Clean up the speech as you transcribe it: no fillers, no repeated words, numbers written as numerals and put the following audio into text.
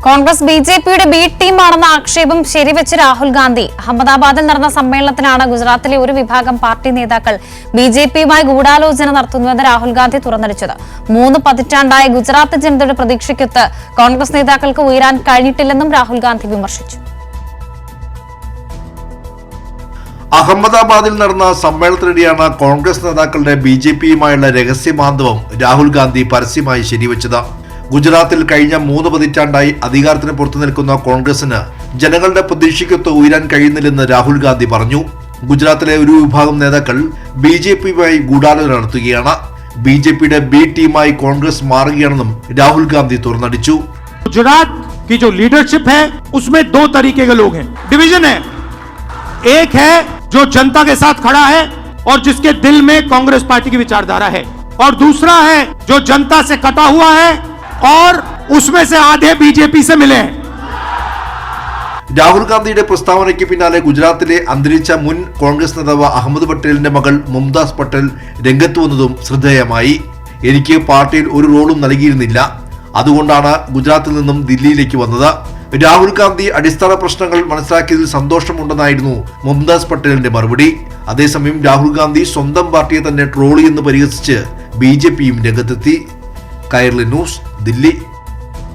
Congress ബി.ജെ.പിയുടെ B ടീമാണെന്ന ആക്ഷേപം ശരിവെച്ച് രാഹുൽ ഗാന്ധി അഹമ്മദാബാദിൽ നടന്ന സമ്മേളനത്തിലാണ് ഗുജറാത്തിലെ ഒരു വിഭാഗം പാർട്ടി നേതാക്കൾ ബി.ജെ.പിയുമായി ഗൂഢാലോചന നടത്തുന്നുവെന്ന് രാഹുൽ ഗാന്ധി തുറന്നടിച്ചത്. 3 പതിറ്റാണ്ടായ ഗുജറാത്ത് ജനതയുടെ പ്രതീക്ഷയ്ക്കൊത്ത് കോൺഗ്രസ് നേതാക്കൾക്ക് ഉയരാൻ കഴിഞ്ഞിട്ടില്ലെന്നും രാഹുൽ ഗാന്ധി വിമർശിച്ചു. അഹമ്മദാബാദിൽ നടന്ന സമ്മേളനത്തിനിടെയാണ് കോൺഗ്രസ് നേതാക്കളുടെ ബി.ജെ.പിയുമായുള്ള രഹസ്യമാന്തവം രാഹുൽ ഗാന്ധി പരസ്യമായി ശരിവെച്ചത്. ഗുജറാത്തിൽ കഴിഞ്ഞ 3 പതിറ്റാണ്ടായി അധികാരത്തിന് പുറത്തു നിൽക്കുന്ന കോൺഗ്രസിന് ജനങ്ങളുടെ പ്രതീക്ഷയ്ക്കൊത്ത് ഉയരാൻ കഴിയുന്നില്ലെന്ന് രാഹുൽ ഗാന്ധി പറഞ്ഞു. ഗുജറാത്തിലെ ഒരു വിഭാഗം നേതാക്കൾ ബി.ജെ.പിയുമായി ഗൂഢാലോചന നടത്തുകയാണ്. ബി.ജെ.പിയുടെ ബി ടീമായി കോൺഗ്രസ് മാറുകയാണെന്നും രാഹുൽ ഗാന്ധി തുറന്നടിച്ചു. गुजरात की जो लीडरशिप है उसमें 2 तरीके के लोग हैं, डिवीजन है. एक है जो जनता के साथ खड़ा है और जिसके दिल में कांग्रेस पार्टी की विचारधारा है, और दूसरा है जो जनता से कटा हुआ है और उसमें से आधे बीजेपी से मिले हैं. രാഹുൽ ഗാന്ധിയുടെ പ്രസ്താവനയ്ക്ക് പിന്നാലെ ഗുജറാത്തിലെ അന്തരിച്ച മുൻ കോൺഗ്രസ് നേതാവ് അഹമ്മദ് പട്ടേലിന്റെ മകൾ മുംതാസ് പട്ടേൽ രംഗത്ത് വന്നതും ശ്രദ്ധേയമായി. എനിക്ക് പാർട്ടിയിൽ ഒരു റോളും നൽകിയിരുന്നില്ല, അതുകൊണ്ടാണ് ഗുജറാത്തിൽ നിന്നും ദില്ലിയിലേക്ക് വന്നത്. രാഹുൽ ഗാന്ധി അടിസ്ഥാന പ്രശ്നങ്ങൾ മനസ്സിലാക്കിയതിൽ സന്തോഷമുണ്ടെന്നായിരുന്നു മുംതാസ് പട്ടേലിന്റെ മറുപടി. അതേസമയം രാഹുൽ ഗാന്ധി സ്വന്തം പാർട്ടിയെ തന്നെ ട്രോളി എന്ന് പരിഹസിച്ച് ബി.ജെ.പിയും രംഗത്തെത്തി. കൈരളി ന്യൂസ്, ദില്ലി.